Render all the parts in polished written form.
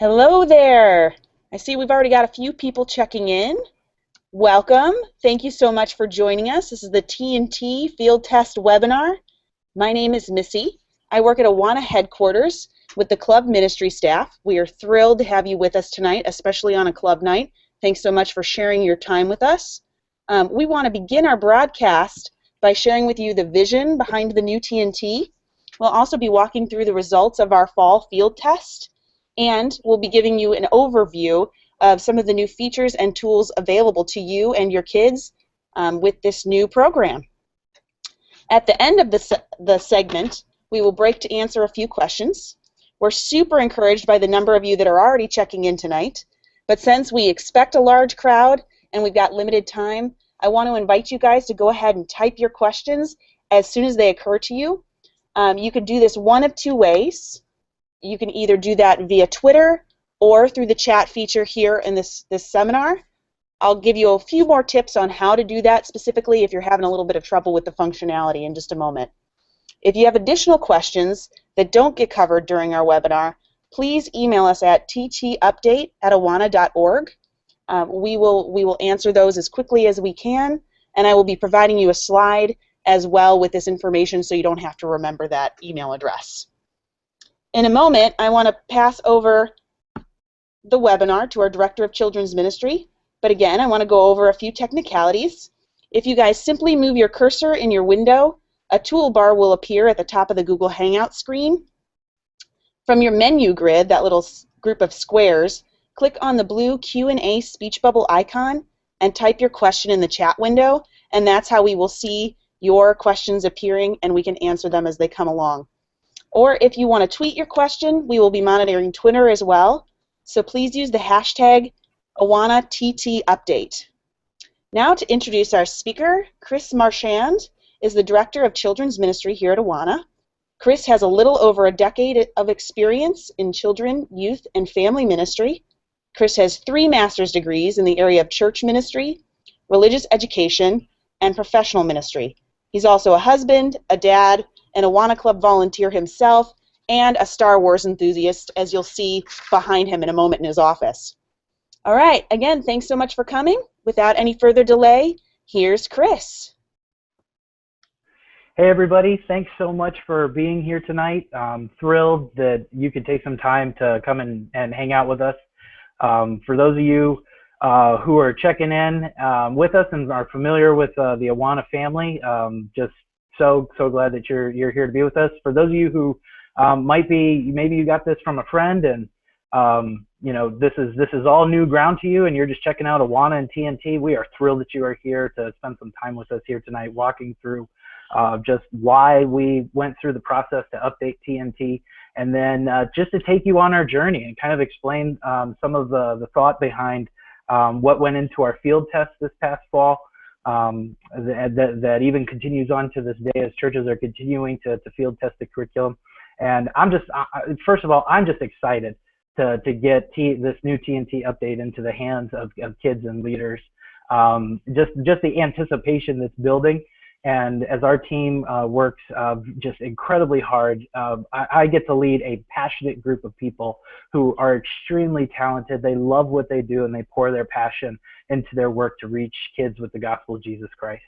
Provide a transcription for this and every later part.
Hello there. I see we've already got a few people checking in. Welcome. Thank you so much for joining us. This is the T&T Field Test Webinar. My name is Missy. I work at Awana headquarters with the club ministry staff. We are thrilled to have you with us tonight, especially on a club night. Thanks so much for sharing your time with us. We want to begin our broadcast by sharing with you the vision behind the new T&T. We'll also be walking through the results of our fall field test, and we'll be giving you an overview of some of the new features and tools available to you and your kids with this new program. At the end of the segment, we will break to answer a few questions. We're super encouraged by the number of you that are already checking in tonight, but since we expect a large crowd and we've got limited time, I want to invite you guys to go ahead and type your questions as soon as they occur to you. You can do this one of two ways. You can either do that via Twitter or through the chat feature here in this seminar. I'll give you a few more tips on how to do that specifically if you're having a little bit of trouble with the functionality in just a moment. If you have additional questions that don't get covered during our webinar, please email us at ttupdate@awana.org. We will answer those as quickly as we can, and I will be providing you a slide as well with this information so you don't have to remember that email address. In a moment, I want to pass over the webinar to our Director of Children's Ministry, but again, I want to go over a few technicalities. If you guys simply move your cursor in your window, a toolbar will appear at the top of the Google Hangout screen. From your menu grid, that little group of squares, click on the blue Q&A speech bubble icon and type your question in the chat window, and that's how we will see your questions appearing and we can answer them as they come along. Or if you want to tweet your question, we will be monitoring Twitter as well. So please use the hashtag AwanaTTUpdate. Now to introduce our speaker, Chris Marchand is the Director of Children's Ministry here at Awana. Chris has a little over a decade of experience in children, youth, and family ministry. Chris has 3 master's degrees in the area of church ministry, religious education, and professional ministry. He's also a husband, a dad, an Awana Club volunteer himself, and a Star Wars enthusiast, as you'll see behind him in a moment in his office. All right, again, thanks so much for coming. Without any further delay, here's Chris. Hey everybody, thanks so much for being here tonight. I'm thrilled that you could take some time to come and hang out with us. For those of you who are checking in with us and are familiar with the Awana family, just so glad that you're here to be with us. For those of you who maybe you got this from a friend and you know, this is all new ground to you and you're just checking out Awana and T&T, we are thrilled that you are here to spend some time with us here tonight, walking through just why we went through the process to update T&T, and then just to take you on our journey and kind of explain some of the thought behind what went into our field test this past fall, that even continues on to this day as churches are continuing to field test the curriculum. And first of all, I'm just excited to get this new T&T update into the hands of kids and leaders. Just the anticipation that's building. And as our team works just incredibly hard, I get to lead a passionate group of people who are extremely talented. They love what they do and they pour their passion into their work to reach kids with the gospel of Jesus Christ.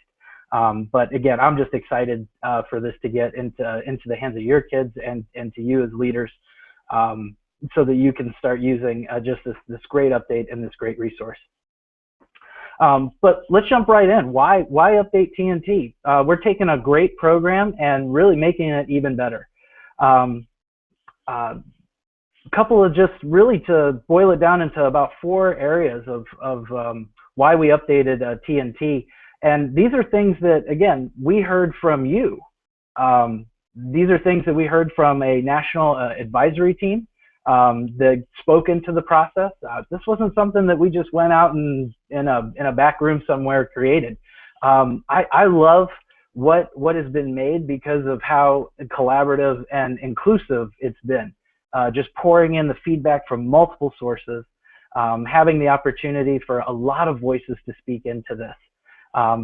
But again, I'm just excited for this to get into the hands of your kids and to you as leaders, so that you can start using just this great update and this great resource. But let's jump right in. Why update T&T? We're taking a great program and really making it even better. A couple of just really to boil it down into about 4 areas of why we updated T&T. And these are things that, again, we heard from you. These are things that we heard from a national advisory team that spoke into the process. This wasn't something that we just went out and in a back room somewhere created. I love what has been made because of how collaborative and inclusive it's been. Just pouring in the feedback from multiple sources, having the opportunity for a lot of voices to speak into this.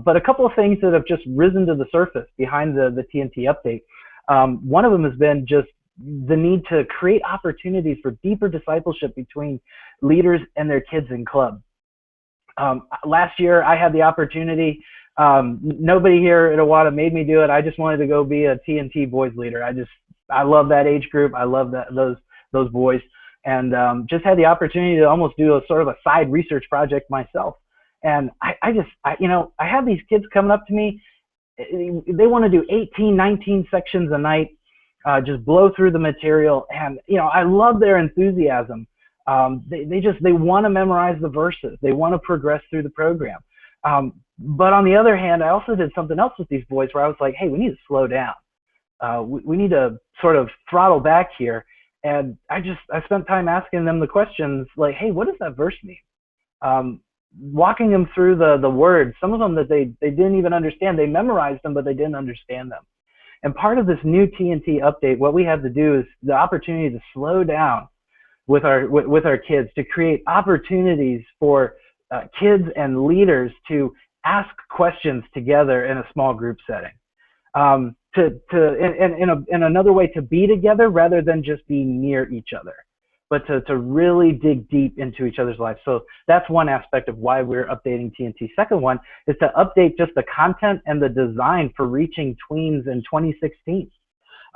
But a couple of things that have just risen to the surface behind the T&T update. One of them has been just the need to create opportunities for deeper discipleship between leaders and their kids in club. Last year, I had the opportunity. Nobody here at Awada made me do it. I just wanted to go be a T&T boys leader. I love that age group. I love those boys, and just had the opportunity to almost do a sort of a side research project myself. And I have these kids coming up to me. They want to do 18, 19 sections a night, just blow through the material. And, I love their enthusiasm. They want to memorize the verses. They want to progress through the program. But on the other hand, I also did something else with these boys where I was like, hey, we need to slow down. We need to sort of throttle back here. And I spent time asking them the questions like, hey, what does that verse mean? Walking them through the words, some of them that they didn't even understand. They memorized them, but they didn't understand them. And part of this new T&T update, what we have to do is the opportunity to slow down with our kids, to create opportunities for kids and leaders to ask questions together in a small group setting. In another way, to be together rather than just be near each other, but to really dig deep into each other's lives. So that's one aspect of why we're updating T&T. Second one is to update just the content and the design for reaching tweens in 2016.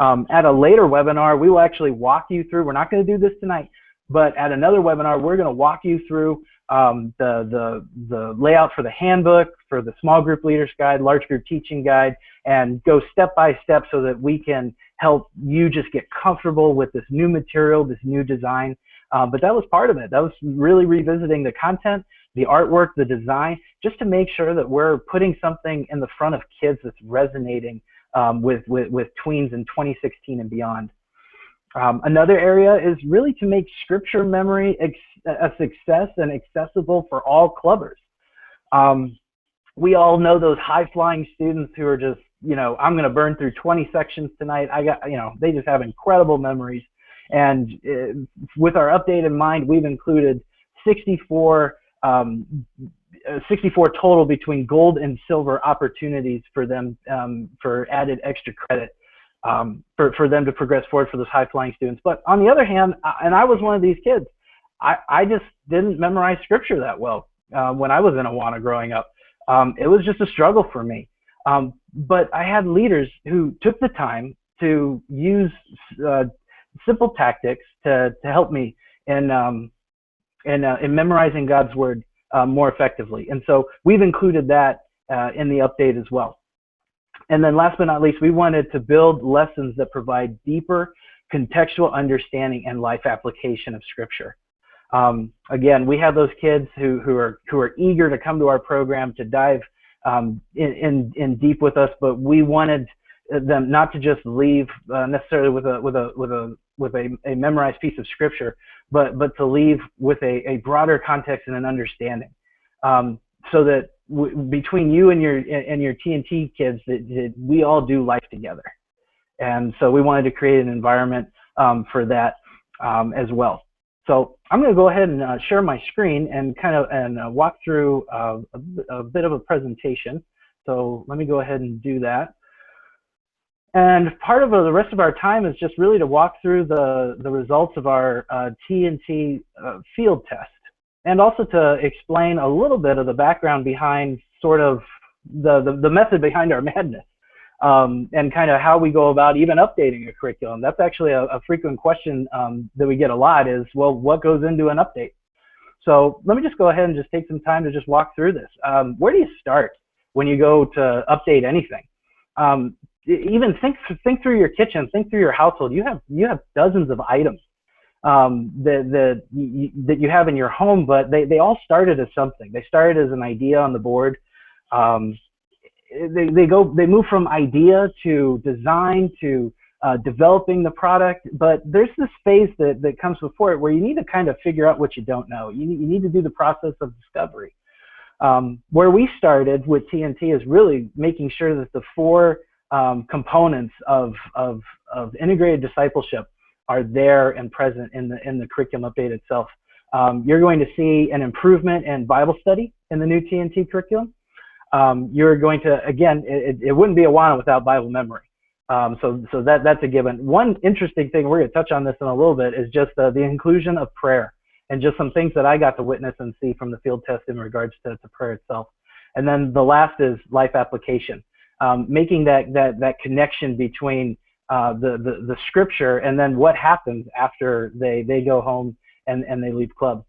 At a later webinar, we will actually walk you through, we're not going to do this tonight, but at another webinar, we're going to walk you through the layout for the handbook, for the small group leaders guide, large group teaching guide, and go step by step so that we can help you just get comfortable with this new material, this new design. But that was part of it. That was really revisiting the content, the artwork, the design, just to make sure that we're putting something in the front of kids that's resonating with tweens in 2016 and beyond. Another area is really to make scripture memory a success and accessible for all clubbers. We all know those high-flying students who are just, I'm going to burn through 20 sections tonight. They just have incredible memories. And with our update in mind, we've included 64 total between gold and silver opportunities for them for added extra credit. For them to progress forward for those high-flying students. But on the other hand, and I was one of these kids, I just didn't memorize scripture that well when I was in Awana growing up. It was just a struggle for me. But I had leaders who took the time to use simple tactics to help me in memorizing God's word more effectively. And so we've included that in the update as well. And then last but not least, we wanted to build lessons that provide deeper contextual understanding and life application of scripture. Again, we have those kids who are eager to come to our program to dive in deep with us, but we wanted them not to just leave necessarily with a memorized piece of scripture, but to leave with a broader context and an understanding, so that between you and your T&T kids, that we all do life together. And so we wanted to create an environment for that as well. So I'm going to go ahead and share my screen and walk through a bit of a presentation. So let me go ahead and do that. And part of the rest of our time is just really to walk through the results of our T&T field test, and also to explain a little bit of the background behind sort of the method behind our madness, and kind of how we go about even updating a curriculum. That's actually a frequent question that we get a lot is, well, what goes into an update? So let me just go ahead and just take some time to just walk through this. Where do you start when you go to update anything? Even think through your kitchen, think through your household. You have dozens of items that you have in your home, but they all started as something. They started as an idea on the board. They move from idea to design to developing the product, but there's this phase that comes before it where you need to kind of figure out what you don't know. You need to do the process of discovery. Where we started with T&T is really making sure that the four components of integrated discipleship are there and present in the curriculum update itself. You're going to see an improvement in Bible study in the new T&T curriculum. You're going to, again, it wouldn't be Awana without Bible memory. So that's a given. One interesting thing, we're going to touch on this in a little bit, is just the inclusion of prayer and just some things that I got to witness and see from the field test in regards to prayer itself. And then the last is life application, making that connection between the scripture and then what happens after they go home and they leave club.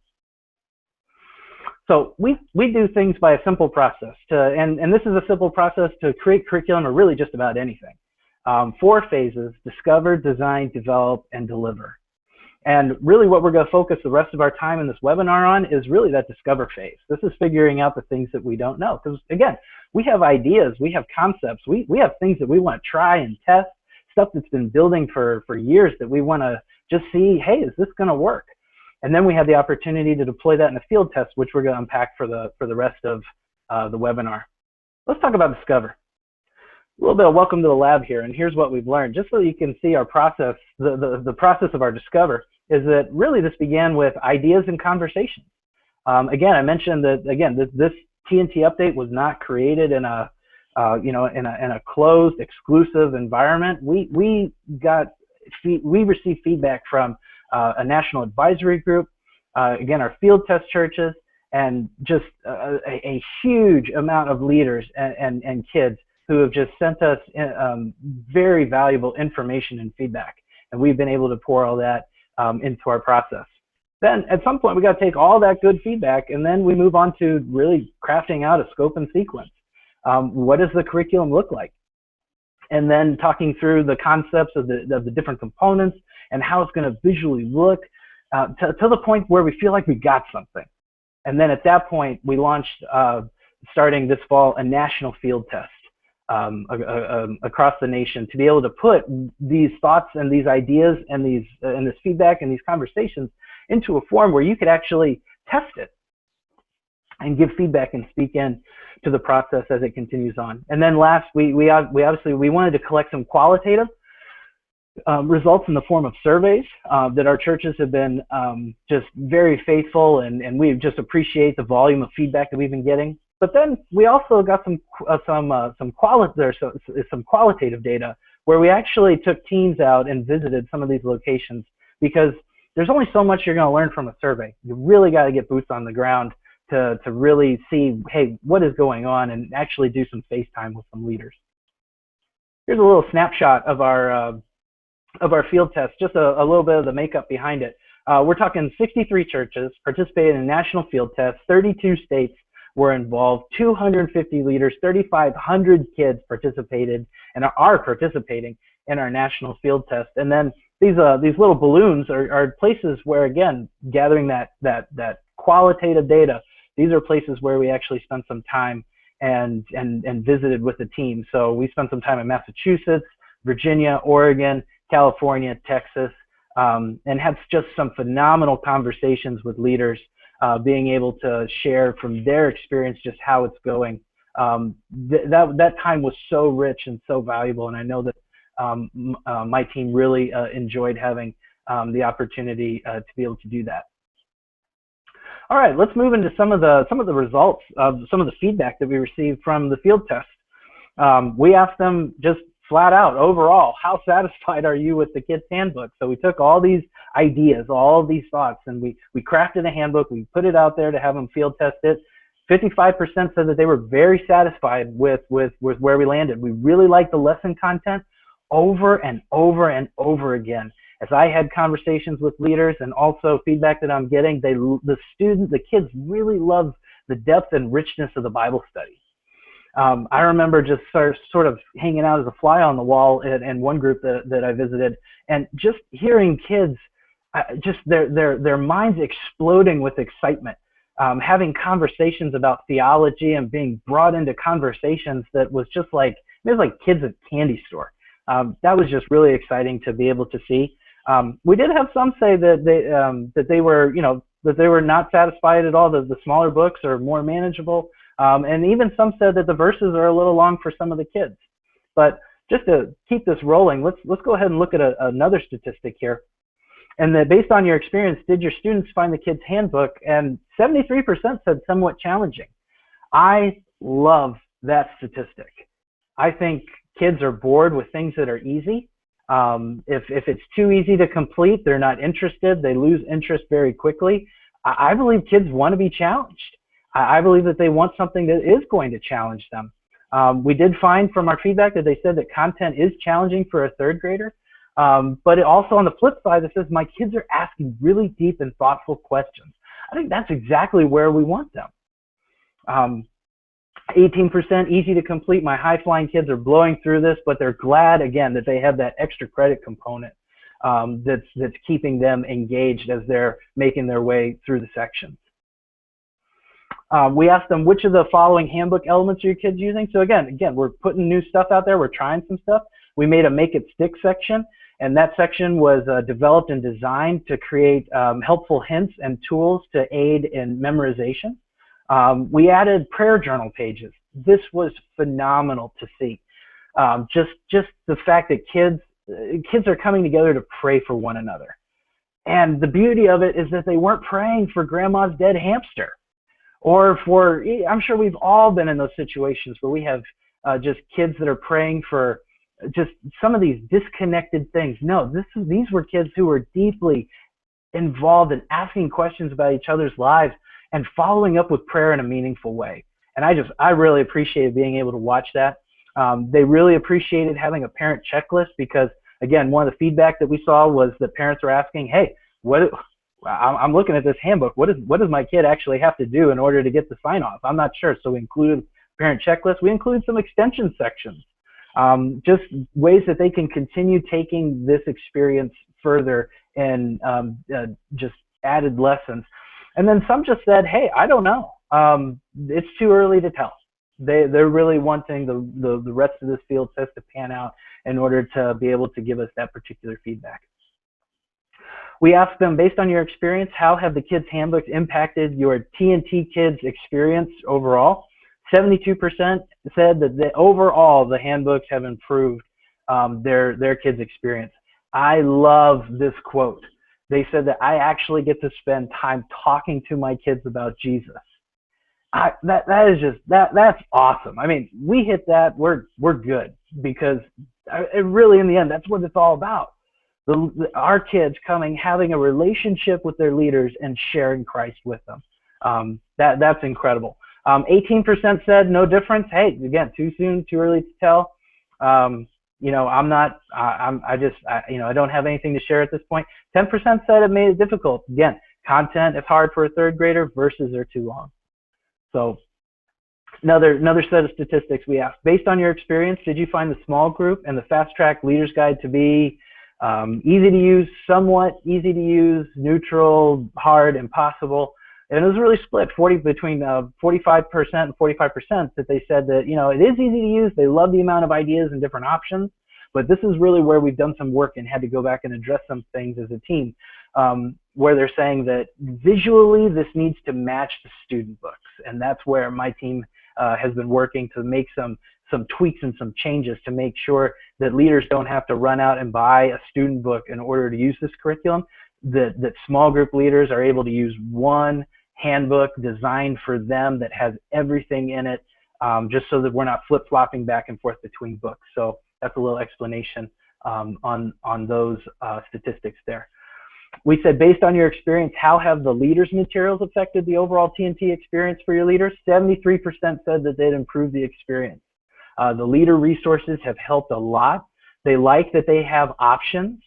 So we do things by a simple process, and this is a simple process to create curriculum or really just about anything. 4 phases: discover, design, develop, and deliver. And really what we're going to focus the rest of our time in this webinar on is really that discover phase. This is figuring out the things that we don't know. Because again, we have ideas, we have concepts, we have things that we want to try and test, stuff that's been building for years that we want to just see, hey, is this going to work? And then we have the opportunity to deploy that in a field test, which we're going to unpack for the rest of the webinar. Let's talk about discover. A little bit of welcome to the lab here, and here's what we've learned. Just so you can see our process, the process of our discover is that really this began with ideas and conversations. Again, I mentioned that this T&T update was not created in a in a closed, exclusive environment. We received feedback from a national advisory group, again, our field test churches, and just a huge amount of leaders and kids who have just sent us very valuable information and feedback. And we've been able to pour all that into our process. Then at some point we got to take all that good feedback and then we move on to really crafting out a scope and sequence. What does the curriculum look like? And then talking through the concepts of the different components and how it's going to visually look to the point where we feel like we got something. And then at that point we launched, starting this fall, a national field test across the nation to be able to put these thoughts and these ideas and this feedback and these conversations into a form where you could actually test it and give feedback and speak in to the process as it continues on. And then last, we obviously wanted to collect some qualitative results in the form of surveys that our churches have been just very faithful, and we just appreciate the volume of feedback that we've been getting. But then we also got some qualitative data where we actually took teams out and visited some of these locations, because there's only so much you're going to learn from a survey. You really got to get boots on the ground to really see, hey, what is going on, and actually do some FaceTime with some leaders. Here's a little snapshot of our field test, just a little bit of the makeup behind it. We're talking 63 churches participated in a national field test, 32 states were involved, 250 leaders, 3,500 kids participated and are participating in our national field test. And then these little balloons are places where, again, gathering that qualitative data, these are places where we actually spent some time and visited with the team. So we spent some time in Massachusetts, Virginia, Oregon, California, Texas, and had just some phenomenal conversations with leaders, being able to share from their experience just how it's going. That time was so rich and so valuable, and I know that my team really enjoyed having the opportunity to be able to do that. All right, let's move into some of the results of some of the feedback that we received from the field test. We asked them just flat out, overall, how satisfied are you with the kids' handbook? So we took all these ideas, all of these thoughts, and we crafted a handbook. We put it out there to have them field test it. 55% said that they were very satisfied with where we landed. We really liked the lesson content over and over and over again. As I had conversations with leaders and also feedback that I'm getting, the kids really love the depth and richness of the Bible study. I remember just sort of hanging out as a fly on the wall in one group that I visited, and just hearing kids, just their minds exploding with excitement, having conversations about theology and being brought into conversations that was just like, it was like kids at a candy store. That was just really exciting to be able to see. We did have some say that they were not satisfied at all. The smaller books are more manageable. And even some said that the verses are a little long for some of the kids. But just to keep this rolling, let's go ahead and look at another statistic here. And that based on your experience, did your students find the kids' handbook? And 73% said somewhat challenging. I love that statistic. I think kids are bored with things that are easy. If it's too easy to complete, they're not interested. They lose interest very quickly. I believe kids want to be challenged. I believe that they want something that is going to challenge them. We did find from our feedback that they said that content is challenging for a third grader. But it also on the flip side, it says my kids are asking really deep and thoughtful questions. I think that's exactly where we want them. 18% easy to complete. My high-flying kids are blowing through this, but they're glad, again, that they have that extra credit component that's keeping them engaged as they're making their way through the sections. We asked them, which of the following handbook elements are your kids using? So again, we're putting new stuff out there. We're trying some stuff. We made a Make It Stick section, and that section was developed and designed to create helpful hints and tools to aid in memorization. We added prayer journal pages. This was phenomenal to see. Just the fact that kids are coming together to pray for one another. And the beauty of it is that they weren't praying for grandma's dead hamster, or for, I'm sure we've all been in those situations where we have just kids that are praying for just some of these disconnected things. No, these were kids who were deeply involved in asking questions about each other's lives and following up with prayer in a meaningful way. And I really appreciated being able to watch that. They really appreciated having a parent checklist because, again, one of the feedback that we saw was that parents were asking, hey, I'm looking at this handbook. What does my kid actually have to do in order to get the sign off? I'm not sure. So we included parent checklist. We included some extension sections, just ways that they can continue taking this experience further and just added lessons. And then some just said, hey, I don't know. It's too early to tell. They're really wanting the rest of this field test to pan out in order to be able to give us that particular feedback. We asked them, based on your experience, how have the kids' handbooks impacted your T&T kids' experience overall? 72% said that overall the handbooks have improved their kids' experience. I love this quote. They said that I actually get to spend time talking to my kids about Jesus. That's awesome. I mean, we hit that, we're good, because really in the end, that's what it's all about. Our kids having a relationship with their leaders and sharing Christ with them. That's incredible. 18% said no difference. Hey, again, too soon, too early to tell. You know, I don't have anything to share at this point. 10% said it made it difficult. Again, content is hard for a third grader versus they're too long. So another set of statistics we asked. Based on your experience, did you find the small group and the fast track leaders guide to be easy to use, somewhat easy to use, neutral, hard, impossible? And it was really split, between 45% and 45% that they said that, you know, it is easy to use. They love the amount of ideas and different options. But this is really where we've done some work and had to go back and address some things as a team, where they're saying that visually this needs to match the student books. And that's where my team has been working to make some tweaks and some changes to make sure that leaders don't have to run out and buy a student book in order to use this curriculum, that small group leaders are able to use one handbook designed for them that has everything in it, just so that we're not flip-flopping back and forth between books. So that's a little explanation on those statistics there. We said, based on your experience, how have the leaders' materials affected the overall T&T experience for your leaders? 73% said that they'd improved the experience. The leader resources have helped a lot. They like that they have options.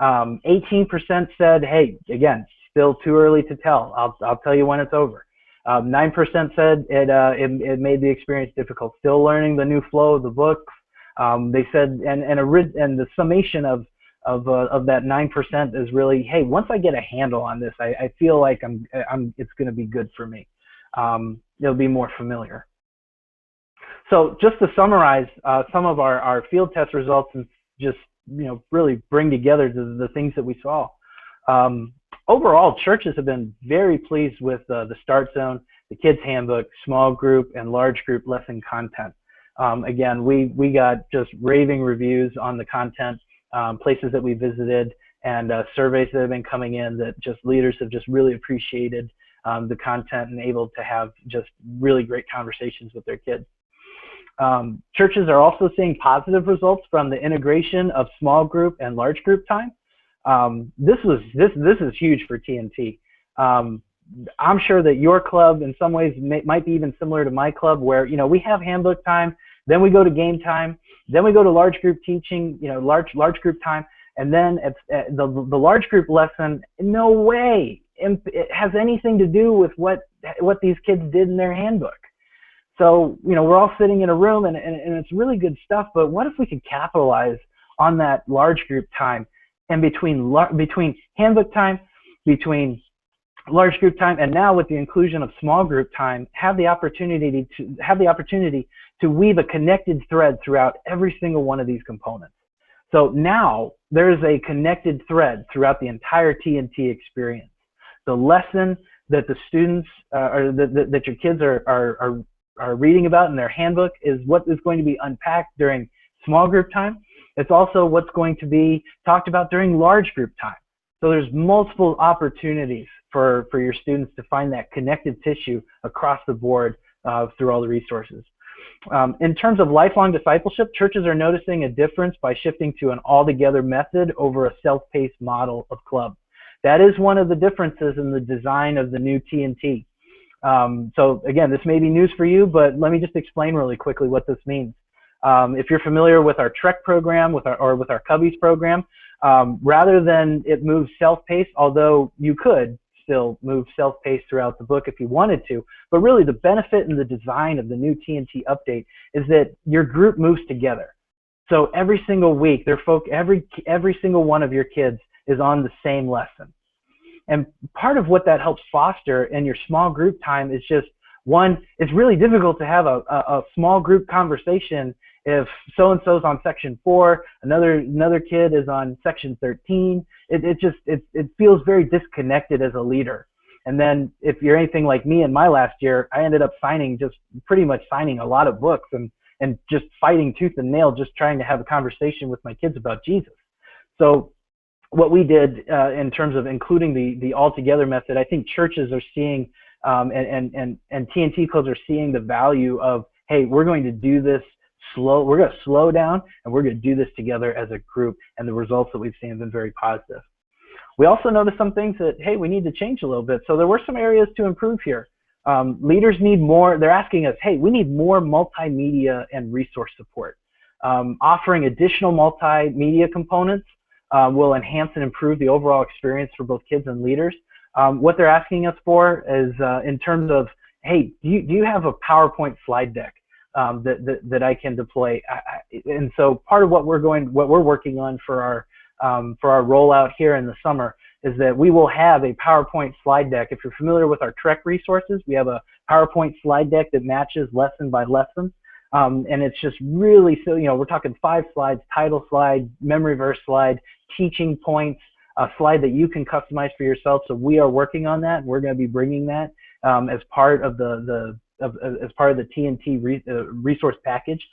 18% said, hey, again, still too early to tell. I'll tell you when it's over. 9% said it made the experience difficult. Still learning the new flow of the book. They said, and the summation of that 9% is really, hey, once I get a handle on this, I feel like it's going to be good for me. It'll be more familiar. So just to summarize some of our field test results and just, you know, really bring together the things that we saw. Overall, churches have been very pleased with the Start Zone, the Kids Handbook, small group, and large group lesson content. Again, we got just raving reviews on the content, places that we visited, and surveys that have been coming in that just leaders have just really appreciated the content and able to have just really great conversations with their kids. Churches are also seeing positive results from the integration of small group and large group time. This is huge for T&T. I'm sure that your club in some ways might be even similar to my club, where, you know, we have handbook time, then we go to game time, then we go to large group teaching, you know, large group time, and then the large group lesson, no way it has anything to do with what these kids did in their handbook. So, you know, we're all sitting in a room and it's really good stuff, but what if we could capitalize on that large group time, and between handbook time, between large group time, and now with the inclusion of small group time, have the opportunity to weave a connected thread throughout every single one of these components. So now there is a connected thread throughout the entire T&T experience. The lesson that the students or that your kids are reading about in their handbook is what is going to be unpacked during small group time. It's also what's going to be talked about during large group time. So there's multiple opportunities for your students to find that connective tissue across the board through all the resources. In terms of lifelong discipleship, churches are noticing a difference by shifting to an all-together method over a self-paced model of club. That is one of the differences in the design of the new T&T. So again, this may be news for you, but let me just explain really quickly what this means. If you're familiar with our Trek program, with our Cubbies program, rather than it moves self-paced, although you could still move self-paced throughout the book if you wanted to, but really the benefit in the design of the new T&T update is that your group moves together. So every single week, every single one of your kids is on the same lesson. And part of what that helps foster in your small group time is just, one, it's really difficult to have a small group conversation if so-and-so's on section 4, another kid is on section 13. It feels very disconnected as a leader. And then if you're anything like me in my last year, I ended up pretty much signing a lot of books and just fighting tooth and nail, just trying to have a conversation with my kids about Jesus. So what we did in terms of including the all-together method, I think churches are seeing and T&T clubs are seeing the value of, hey, we're going to do this we're going to slow down and we're going to do this together as a group, and the results that we've seen have been very positive. We also noticed some things that, hey, we need to change a little bit. So there were some areas to improve here. Leaders need more. They're asking us, hey, we need more multimedia and resource support. Offering additional multimedia components will enhance and improve the overall experience for both kids and leaders. What they're asking us for is in terms of, hey, do you have a PowerPoint slide deck that I can deploy? And so part of what we're working on for our rollout here in the summer is that we will have a PowerPoint slide deck. If you're familiar with our Trek resources, we have a PowerPoint slide deck that matches lesson by lesson. And it's just really, so, you know, we're talking 5 slides, title slide, memory verse slide, teaching points, a slide that you can customize for yourself. So we are working on that. We're going to be bringing that as part of as part of the T&T resource package.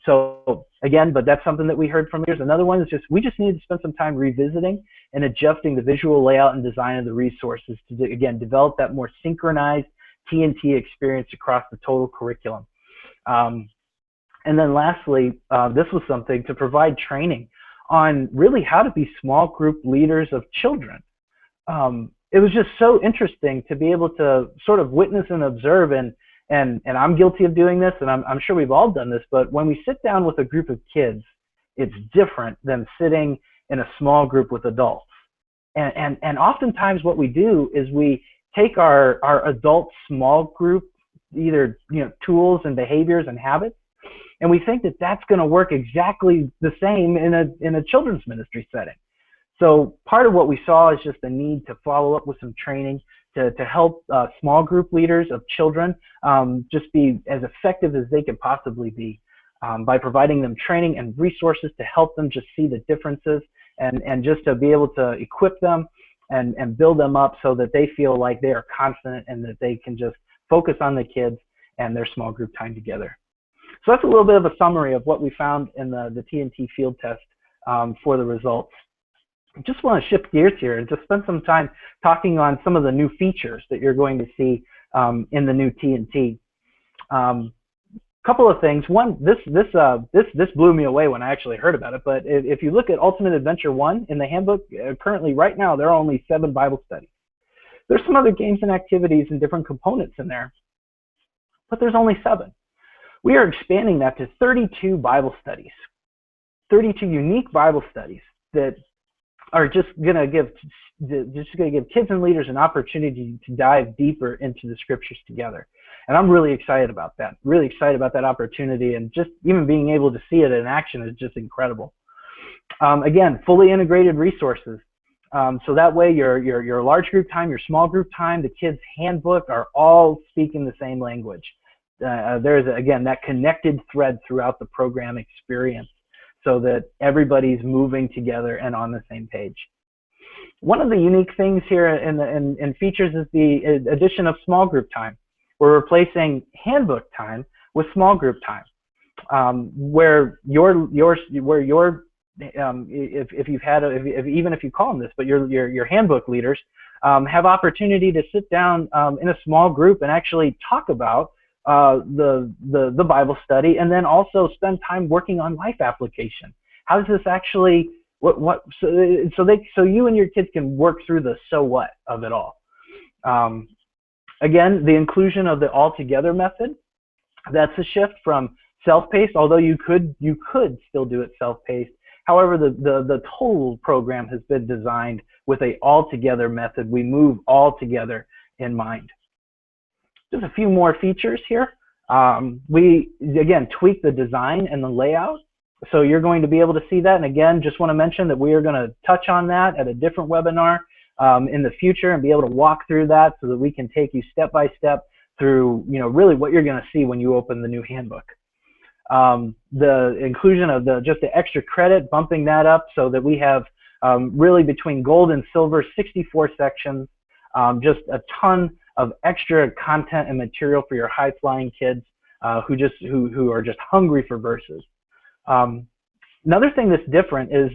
So again, but that's something that we heard from leaders. Another one is we just need to spend some time revisiting and adjusting the visual layout and design of the resources to, again, develop that more synchronized T&T experience across the total curriculum. And then lastly, this was something to provide training on really how to be small group leaders of children. It was just so interesting to be able to sort of witness and observe, and I'm guilty of doing this, and I'm sure we've all done this, but when we sit down with a group of kids, it's different than sitting in a small group with adults. And oftentimes what we do is we take our adult small group, either, you know, tools and behaviors and habits, and we think that that's going to work exactly the same in a children's ministry setting. So part of what we saw is just the need to follow up with some training to help small group leaders of children just be as effective as they can possibly be by providing them training and resources to help them just see the differences and just to be able to equip them and build them up so that they feel like they are confident and that they can just focus on the kids and their small group time together. So that's a little bit of a summary of what we found in the T&T field test for the results. I just want to shift gears here and just spend some time talking on some of the new features that you're going to see in the new T&T. couple of things. One, this blew me away when I actually heard about it. But if you look at Ultimate Adventure 1 in the handbook, currently right now there are only 7 Bible studies. There's some other games and activities and different components in there, but there's only 7. We are expanding that to 32 Bible studies, 32 unique Bible studies that are just going to give kids and leaders an opportunity to dive deeper into the scriptures together. And I'm really excited about that. Really excited about that opportunity, and just even being able to see it in action is just incredible. Again, fully integrated resources. So that way your large group time, your small group time, the kids' handbook are all speaking the same language. There's, again, that connected thread throughout the program experience so that everybody's moving together and on the same page. One of the unique things here in features is the addition of small group time. We're replacing handbook time with small group time, where even if you call them this, but your handbook leaders have opportunity to sit down in a small group and actually talk about the Bible study, and then also spend time working on life application. How does this actually so you and your kids can work through the so what of it all. Again, the inclusion of the all together method. That's a shift from self-paced, although you could still do it self-paced. However, the total program has been designed with a all together method. We move all together in mind. Just a few more features here. We, again, tweak the design and the layout. So you're going to be able to see that. And again, just want to mention that we are going to touch on that at a different webinar in the future and be able to walk through that so that we can take you step by step through, really what you're going to see when you open the new handbook. The inclusion of just the extra credit, bumping that up so that we have really between gold and silver, 64 sections, just a ton of extra content and material for your high-flying kids who are just hungry for verses. Another thing that's different is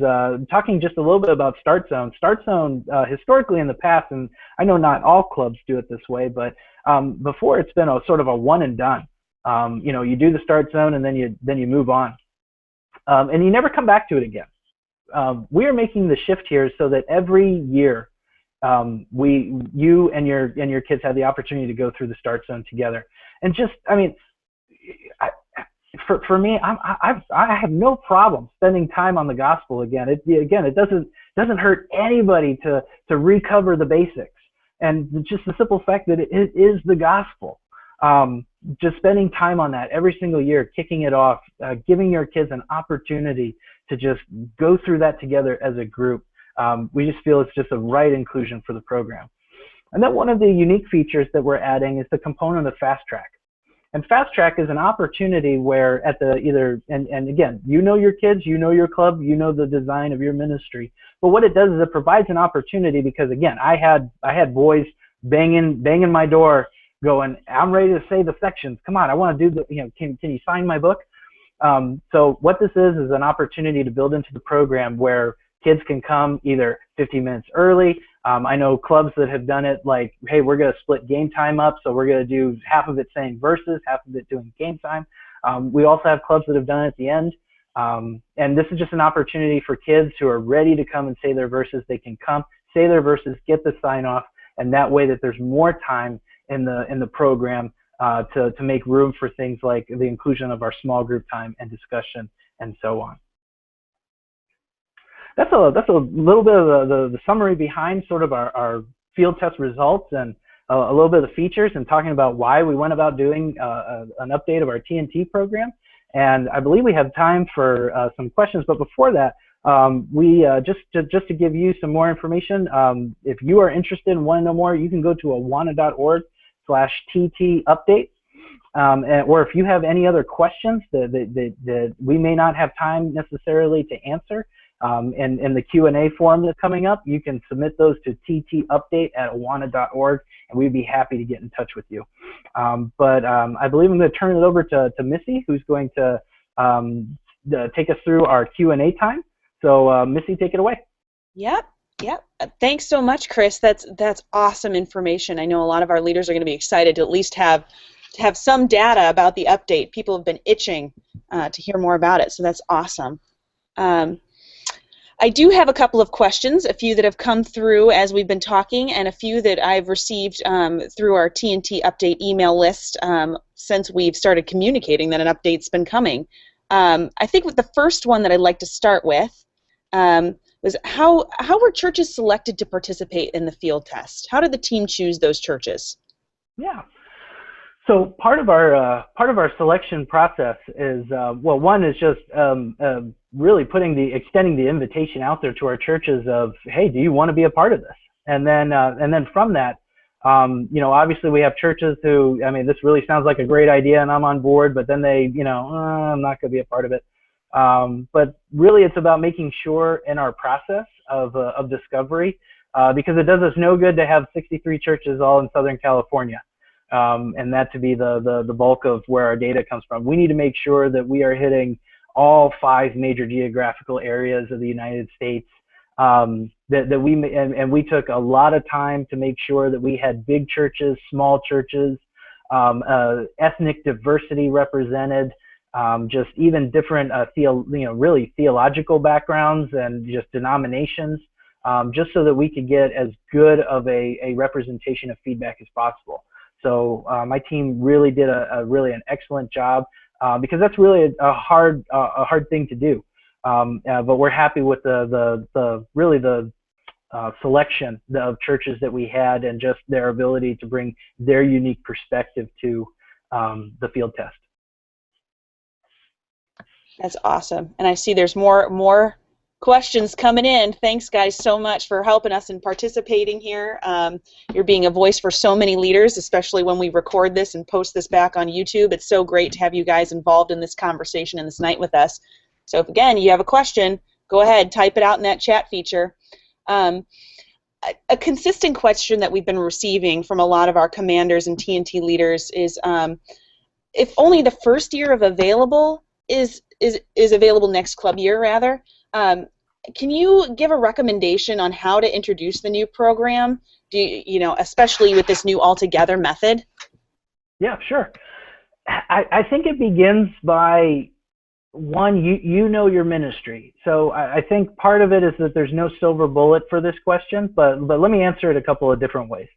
talking just a little bit about Start Zone. Start Zone, historically in the past, and I know not all clubs do it this way, but before it's been a sort of a one and done. You do the Start Zone and then you move on, and you never come back to it again. We are making the shift here so that every year you and your kids have the opportunity to go through the Start Zone together. And just, for me, I have no problem spending time on the gospel again. It doesn't hurt anybody to recover the basics, and just the simple fact that it is the gospel. Just spending time on that every single year, kicking it off, giving your kids an opportunity to just go through that together as a group. We just feel it's just a right inclusion for the program. And then one of the unique features that we're adding is the component of Fast Track. And Fast Track is an opportunity where and again, your kids, your club, the design of your ministry. But what it does is it provides an opportunity, because again, I had boys banging my door going, I'm ready to say the sections. Come on, I want to do can you sign my book? So what this is an opportunity to build into the program where kids can come either 15 minutes early. I know clubs that have done it like, hey, we're going to split game time up, so we're going to do half of it saying verses, half of it doing game time. We also have clubs that have done it at the end. And this is just an opportunity for kids who are ready to come and say their verses. They can come, say their verses, get the sign off, and that way that there's more time in the program to make room for things like the inclusion of our small group time and discussion and so on. That's a little bit of the summary behind sort of our field test results, and a little bit of the features, and talking about why we went about doing an update of our T&T program. And I believe we have time for some questions, but before that, we just to give you some more information, if you are interested and want to know more, you can go to awana.org/TT update. Or if you have any other questions that we may not have time necessarily to answer, in the Q&A form that's coming up, you can submit those to ttupdate@awana.org, and we'd be happy to get in touch with you. But I believe I'm going to turn it over to Missy, who's going to take us through our Q&A time. So Missy, take it away. Yep. Thanks so much, Chris. That's awesome information. I know a lot of our leaders are going to be excited to at least have have some data about the update. People have been itching to hear more about it, so that's awesome. I do have a couple of questions, a few that have come through as we've been talking, and a few that I've received through our T&T Update email list since we've started communicating that an update's been coming. I think with the first one that I'd like to start with was how were churches selected to participate in the field test? How did the team choose those churches? Yeah. So part of our selection process is well, one is just really extending the invitation out there to our churches of, hey, do you want to be a part of this? And then from that, you know, obviously we have churches who, I mean, this really sounds like a great idea and I'm on board, but then they, you know, I'm not going to be a part of it. But really, it's about making sure in our process of discovery, because it does us no good to have 63 churches all in Southern California. And that to be the bulk of where our data comes from. We need to make sure that we are hitting all 5 major geographical areas of the United States. We took a lot of time to make sure that we had big churches, small churches, ethnic diversity represented, just even different really theological backgrounds and just denominations, just so that we could get as good of a representation of feedback as possible. So my team really did an excellent job, because that's really a hard thing to do. But we're happy with the selection of churches that we had and just their ability to bring their unique perspective to the field test. That's awesome. And I see there's more questions coming in. Thanks, guys, so much for helping us and participating here. You're being a voice for so many leaders, especially when we record this and post this back on YouTube. It's so great to have you guys involved in this conversation and this night with us. So if, again, you have a question, go ahead, type it out in that chat feature. A consistent question that we've been receiving from a lot of our commanders and T&T leaders is if only the first year of available is available next club year, rather, can you give a recommendation on how to introduce the new program, especially with this new altogether method? Yeah, sure. I think it begins by, one, you know your ministry. So I think part of it is that there's no silver bullet for this question, but let me answer it a couple of different ways.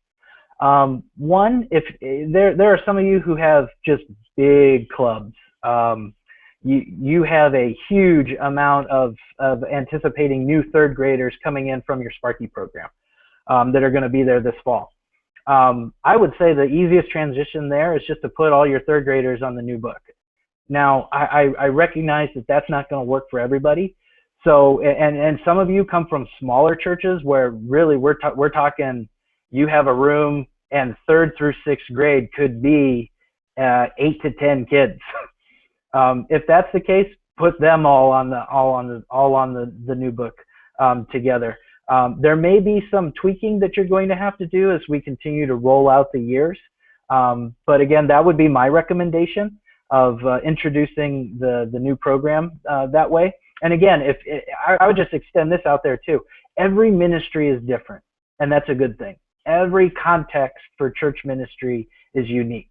One, if there are some of you who have just big clubs, you have a huge amount of anticipating new third graders coming in from your Sparky program that are going to be there this fall. I would say the easiest transition there is just to put all your third graders on the new book. Now, I recognize that that's not going to work for everybody. So, and some of you come from smaller churches where really we're talking, you have a room and 3rd through 6th grade could be 8 to 10 kids. If that's the case, put them all on the new book together. There may be some tweaking that you're going to have to do as we continue to roll out the years. But again, that would be my recommendation of introducing the new program that way. And again, I would just extend this out there too. Every ministry is different, and that's a good thing. Every context for church ministry is unique.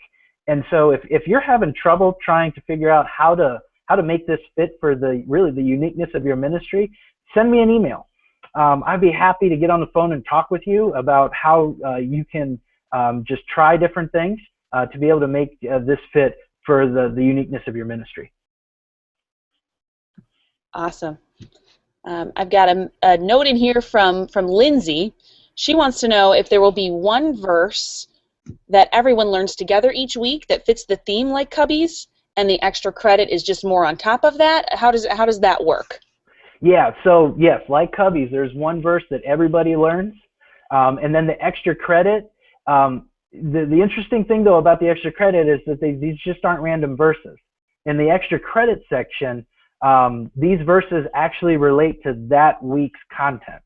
And so if you're having trouble trying to figure out how to make this fit for the uniqueness of your ministry, send me an email. I'd be happy to get on the phone and talk with you about how you can just try different things to be able to make this fit for the uniqueness of your ministry. Awesome. I've got a note in here from Lindsay. She wants to know if there will be one verse that everyone learns together each week that fits the theme like Cubbies, and the extra credit is just more on top of that. How does that work? Yeah, so yes, like Cubbies, there's one verse that everybody learns, and then the extra credit. The interesting thing though about the extra credit is that these just aren't random verses. In the extra credit section, these verses actually relate to that week's content.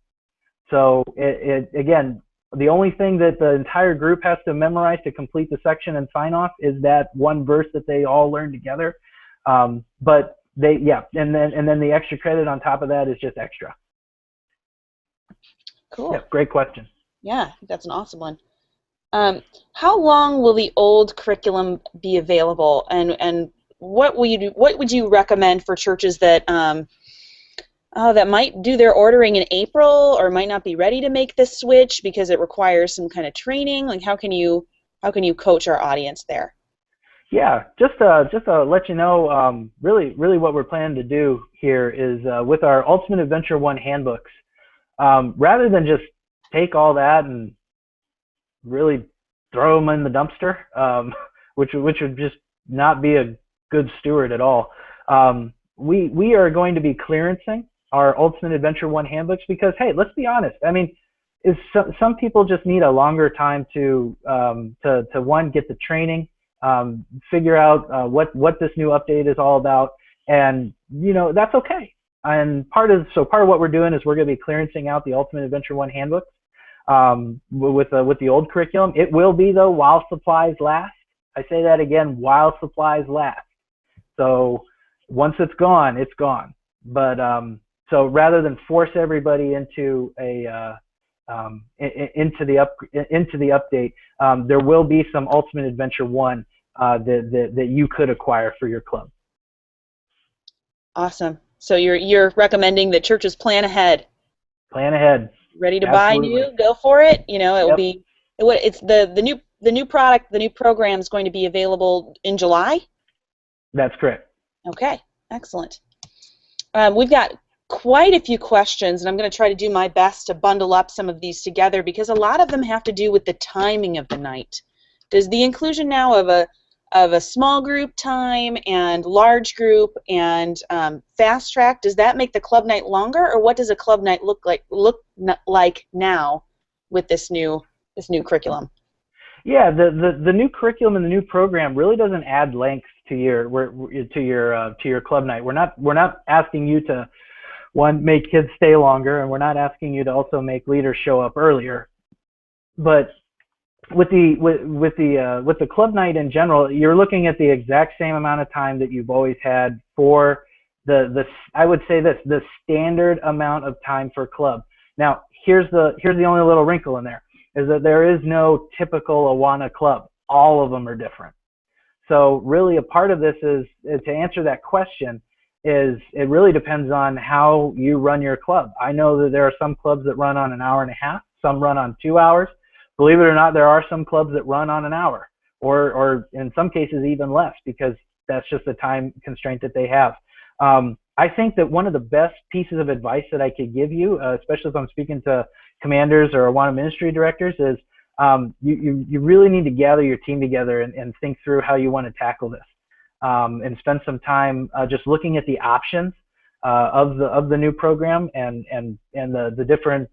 So again, the only thing that the entire group has to memorize to complete the section and sign off is that one verse that they all learn together. But and then the extra credit on top of that is just extra. Cool. Yeah, great question. Yeah, that's an awesome one. How long will the old curriculum be available, and what would you recommend for churches that that might do their ordering in April or might not be ready to make this switch because it requires some kind of training? Like, how can you coach our audience there? Yeah, just to let you know, really what we're planning to do here is with our Ultimate Adventure 1 handbooks, rather than just take all that and really throw them in the dumpster, which would just not be a good steward at all. We are going to be clearancing our Ultimate Adventure 1 handbooks because, hey, let's be honest. I mean, some people just need a longer time to one, get the training, figure out what this new update is all about, and that's okay. And part of what we're doing is we're going to be clearancing out the Ultimate Adventure 1 handbooks with the old curriculum. It will be, though, while supplies last. I say that again, while supplies last. So once it's gone, it's gone. But so rather than force everybody into into the update, there will be some Ultimate Adventure 1 that you could acquire for your club. Awesome. So you're recommending that churches plan ahead. Plan ahead. Ready to Absolutely. buy new? Go for it. It will Yep. be. It's the new product. The new program is going to be available in July. That's correct. Okay. Excellent. We've got quite a few questions, and I'm going to try to do my best to bundle up some of these together because a lot of them have to do with the timing of the night. Does the inclusion now of a small group time and large group and fast track, does that make the club night longer, or what does a club night look like now with this new curriculum? Yeah, the new curriculum and the new program really doesn't add length to your club night. We're not asking you to make kids stay longer, and we're not asking you to also make leaders show up earlier. But with the club night in general, you're looking at the exact same amount of time that you've always had for I would say the standard amount of time for club. Now, here's the only little wrinkle in there, is that there is no typical Awana club. All of them are different. So really a part of this is to answer that question is it really depends on how you run your club. I know that there are some clubs that run on an hour and a half, some run on 2 hours. Believe it or not, there are some clubs that run on an hour, or in some cases even less, because that's just the time constraint that they have. I think that one of the best pieces of advice that I could give you, especially if I'm speaking to commanders or Awana ministry directors, is you really need to gather your team together and think through how you want to tackle this, and spend some time just looking at the options of the new program and the different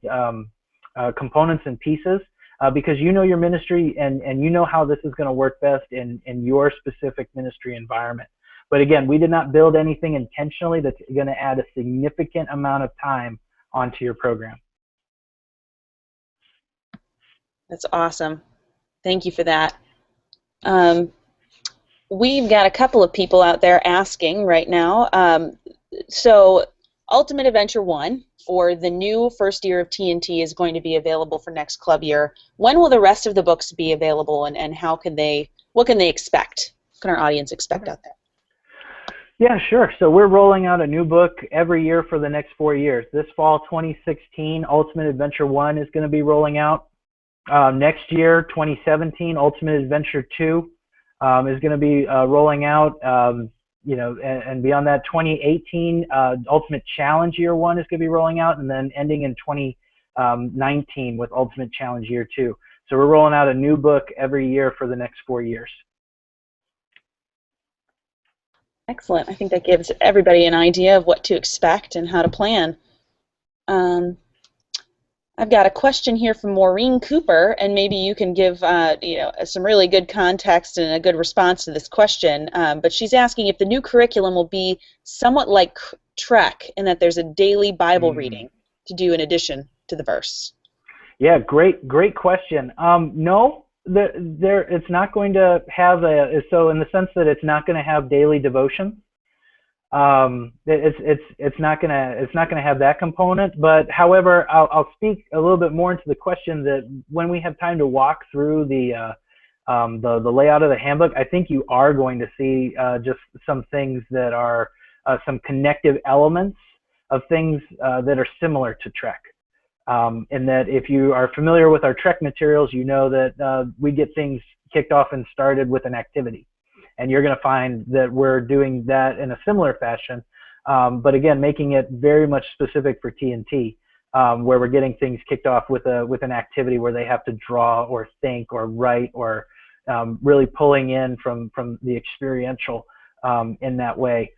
components and pieces. Because you know your ministry and you know how this is going to work best in your specific ministry environment. But again, we did not build anything intentionally that's going to add a significant amount of time onto your program. That's awesome. Thank you for that. We've got a couple of people out there asking right now. So Ultimate Adventure 1, or the new first year of T&T, is going to be available for next club year. When will the rest of the books be available, and what can they expect? What can our audience expect out there? Yeah, sure. So we're rolling out a new book every year for the next 4 years. This fall, 2016, Ultimate Adventure 1 is going to be rolling out. Next year, 2017, Ultimate Adventure 2 is going to be rolling out. And beyond that, 2018, Ultimate Challenge Year 1 is going to be rolling out, and then ending in 2019 with Ultimate Challenge Year 2. So we're rolling out a new book every year for the next 4 years. Excellent. I think that gives everybody an idea of what to expect and how to plan. I've got a question here from Maureen Cooper, and maybe you can give some really good context and a good response to this question. But she's asking if the new curriculum will be somewhat like Trek, in that there's a daily Bible reading to do in addition to the verse. Yeah, great question. No, it's not going to have so in the sense that it's not going to have daily devotion. It's not gonna have that component. But however, I'll speak a little bit more into the question that when we have time to walk through the layout of the handbook, I think you are going to see just some things that are some connective elements of things that are similar to Trek. In that if you are familiar with our Trek materials, you know that we get things kicked off and started with an activity. And you're going to find that we're doing that in a similar fashion, but again, making it very much specific for T&T, where we're getting things kicked off with an activity where they have to draw or think or write or really pulling in from the experiential in that way.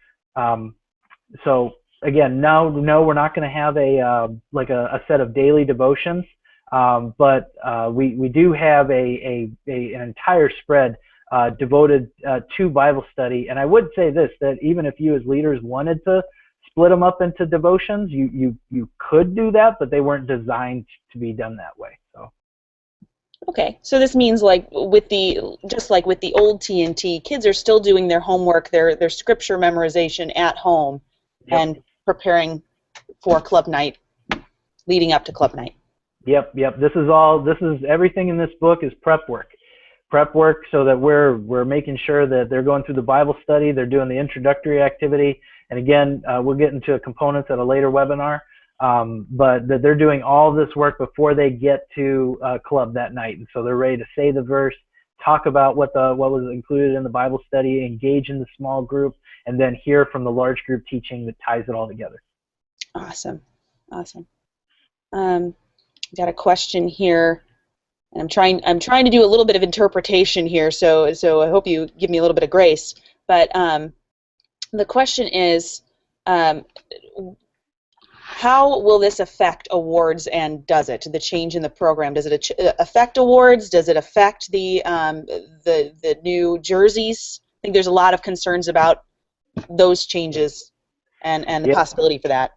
So again, no, we're not going to have a set of daily devotions, but we do have an entire spread devoted to Bible study. And I would say this, that even if you as leaders wanted to split them up into devotions, you could do that, but they weren't designed to be done that way. So. Okay, so this means just like with the old T&T, kids are still doing their homework, their scripture memorization at home, yep, and preparing for club night, leading up to club night. Yep. This is everything in this book is prep work. So that we're making sure that they're going through the Bible study, they're doing the introductory activity, and again, we'll get into components at a later webinar, but that they're doing all this work before they get to club that night, and so they're ready to say the verse, talk about what was included in the Bible study, engage in the small group, and then hear from the large group teaching that ties it all together. Awesome. Got a question here. And I'm trying to do a little bit of interpretation here, so I hope you give me a little bit of grace. But the question is, how will this affect awards, and does it? The change in the program, does it affect awards? Does it affect the new jerseys? I think there's a lot of concerns about those changes and the possibility for that.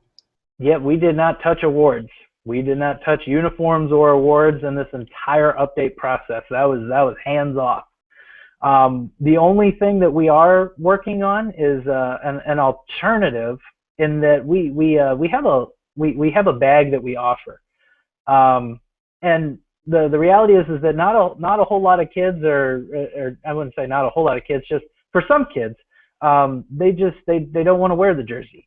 Yeah, we did not touch awards. We did not touch uniforms or awards in this entire update process. That was hands off. The only thing that we are working on is an alternative, in that we have a bag that we offer, and the reality is that not a whole lot of kids, or I wouldn't say not a whole lot of kids, just for some kids, they don't want to wear the jersey.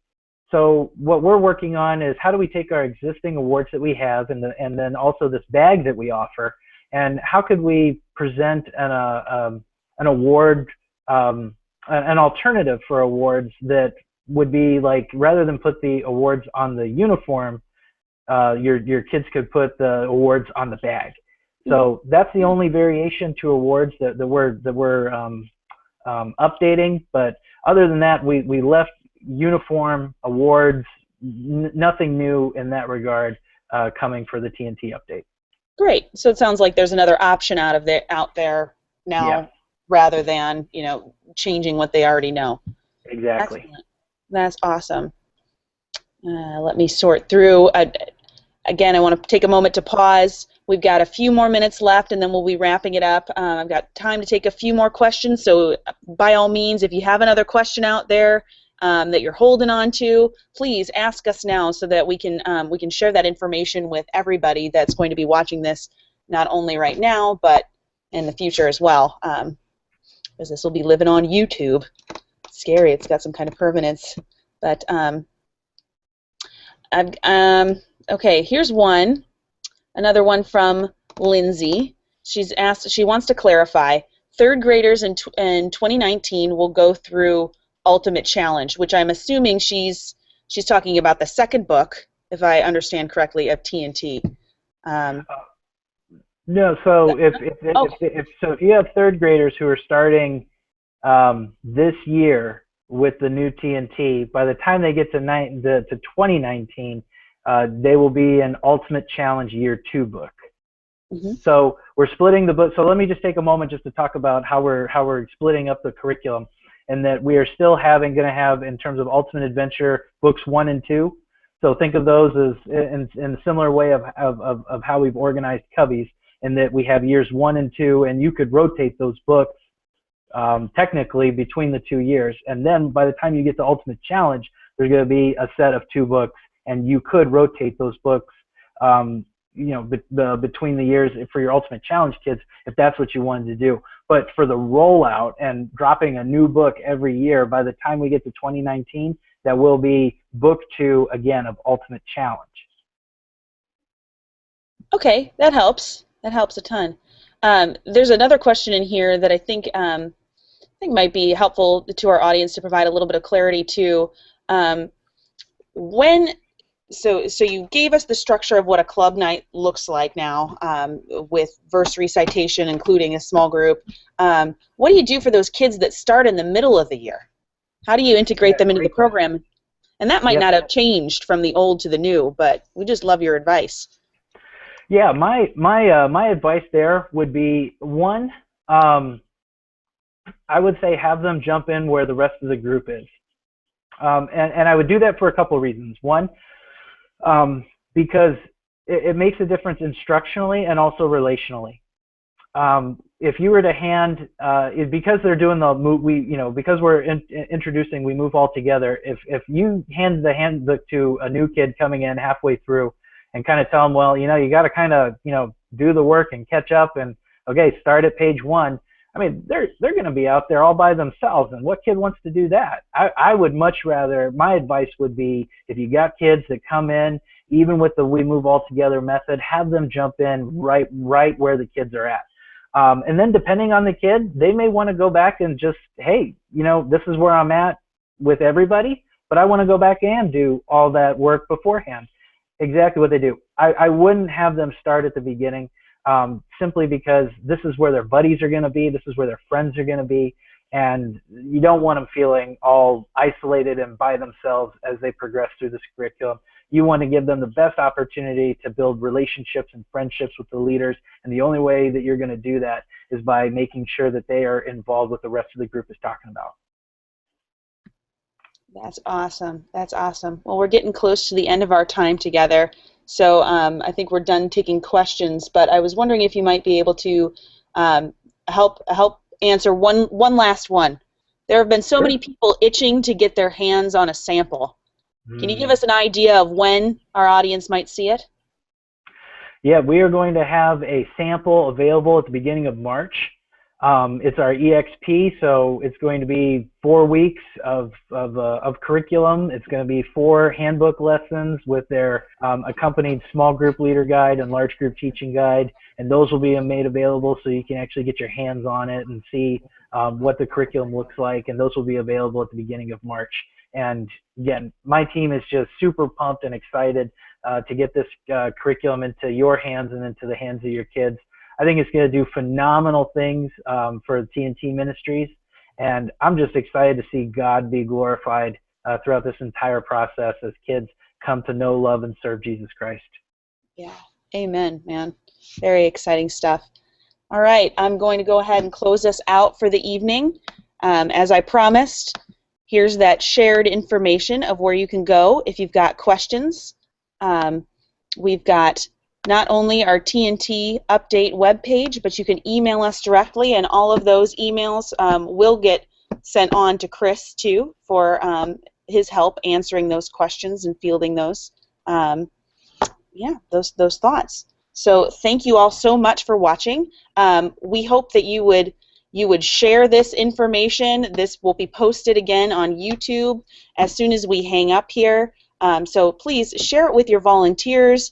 So what we're working on is how do we take our existing awards that we have, and then also this bag that we offer, and how could we present an award, an alternative for awards that would be like, rather than put the awards on the uniform, your kids could put the awards on the bag. So that's the only variation to awards that we're updating. But other than that, we left uniform, awards, nothing new in that regard coming for the T&T update. Great. So it sounds like there's another option out there now, yeah, rather than changing what they already know. Exactly. Excellent. That's awesome. Let me sort through. Again, I want to take a moment to pause. We've got a few more minutes left, and then we'll be wrapping it up. I've got time to take a few more questions, so by all means, if you have another question out there that you're holding on to, please ask us now so that we can share that information with everybody that's going to be watching this, not only right now, but in the future as well, because this will be living on YouTube. It's scary. It's got some kind of permanence. But okay, here's another one from Lindsay. She's asked. She wants to clarify. Third graders in 2019 will go through Ultimate Challenge, which I'm assuming she's talking about the second book, if I understand correctly, of T&T. No, so if you have third graders who are starting this year with the new T&T, by the time they get to 2019, they will be an Ultimate Challenge Year 2 book. Mm-hmm. So we're splitting the book. So let me just take a moment just to talk about how we're splitting up the curriculum, and that we are still going to have, in terms of Ultimate Adventure, books 1 and 2. So think of those as in a similar way of how we've organized Cubbies, in that we have years 1 and 2, and you could rotate those books technically between the 2 years. And then by the time you get to Ultimate Challenge, there's going to be a set of 2 books, and you could rotate those books, between the years for your Ultimate Challenge kids, if that's what you wanted to do. But for the rollout and dropping a new book every year, by the time we get to 2019, that will be book 2 again of Ultimate Challenge. Okay, that helps. That helps a ton. There's another question in here that I think might be helpful to our audience to provide a little bit of clarity to. So you gave us the structure of what a club night looks like now, with verse recitation, including a small group. What do you do for those kids that start in the middle of the year? How do you integrate them into the program? And that might not have changed from the old to the new, but we just love your advice. Yeah, my advice there would be, one, I would say have them jump in where the rest of the group is. And I would do that for a couple of reasons. One, because it makes a difference instructionally and also relationally. If you were to hand, because they're doing because we're introducing, we move all together. If you hand the handbook to a new kid coming in halfway through and kind of tell them, well, you got to kind of, do the work and catch up, and okay, start at page 1. I mean, they're going to be out there all by themselves, and what kid wants to do that? I would much rather, my advice would be, if you got kids that come in, even with the We Move All Together method, have them jump in right where the kids are at. And then depending on the kid, they may want to go back and just, hey, this is where I'm at with everybody, but I want to go back and do all that work beforehand. Exactly what they do. I wouldn't have them start at the beginning. Simply because this is where their buddies are going to be, this is where their friends are going to be, and you don't want them feeling all isolated and by themselves as they progress through this curriculum. You want to give them the best opportunity to build relationships and friendships with the leaders, and the only way that you're going to do that is by making sure that they are involved with the rest of the group is talking about. That's awesome. That's awesome. Well, we're getting close to the end of our time together. So I think we're done taking questions, but I was wondering if you might be able to help answer one last one. There have been so many people itching to get their hands on a sample. Can you give us an idea of when our audience might see it? Yeah, we are going to have a sample available at the beginning of March. It's our EXP, so it's going to be 4 weeks of curriculum. It's going to be 4 handbook lessons with their accompanied small group leader guide and large group teaching guide, and those will be made available so you can actually get your hands on it and see what the curriculum looks like, and those will be available at the beginning of March. And again, my team is just super pumped and excited to get this curriculum into your hands and into the hands of your kids. I think it's going to do phenomenal things for T&T Ministries, and I'm just excited to see God be glorified throughout this entire process as kids come to know, love, and serve Jesus Christ. Yeah, amen, man. Very exciting stuff. All right, I'm going to go ahead and close us out for the evening. As I promised, here's that shared information of where you can go if you've got questions. We've got not only our T&T Update webpage, but you can email us directly, and all of those emails will get sent on to Chris, too, for his help answering those questions and fielding those, those thoughts. So thank you all so much for watching. We hope that you would share this information. This will be posted again on YouTube as soon as we hang up here. So please share it with your volunteers,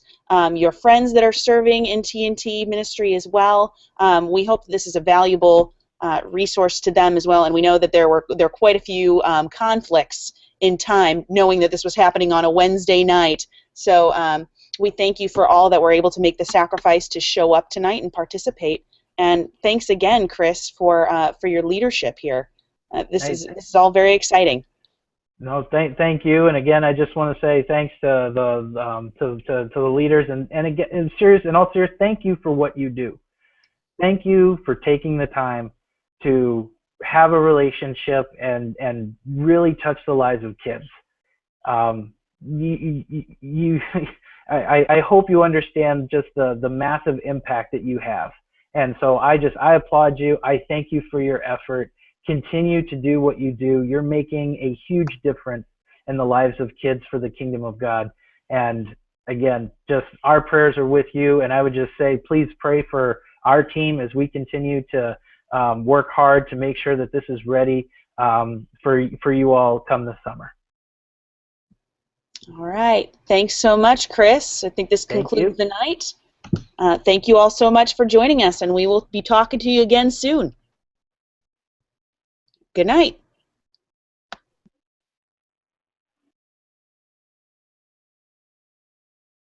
your friends that are serving in T&T ministry as well. We hope that this is a valuable resource to them as well, and we know that there were quite a few conflicts in time, knowing that this was happening on a Wednesday night. So we thank you for all that were able to make the sacrifice to show up tonight and participate. And thanks again, Chris, for your leadership here. This is all very exciting. No, thank you. And again, I just want to say thanks to the leaders, and again, in all seriousness, thank you for what you do. Thank you for taking the time to have a relationship and really touch the lives of kids. I hope you understand just the massive impact that you have. And so I applaud you. I thank you for your effort. continue to do what you do. You're making a huge difference in the lives of kids for the kingdom of God. And again, just our prayers are with you. And I would just say, please pray for our team as we continue to work hard to make sure that this is ready for you all come this summer. All right. Thanks so much, Chris. I think this concludes the night. Thank you all so much for joining us, and we will be talking to you again soon. Good night.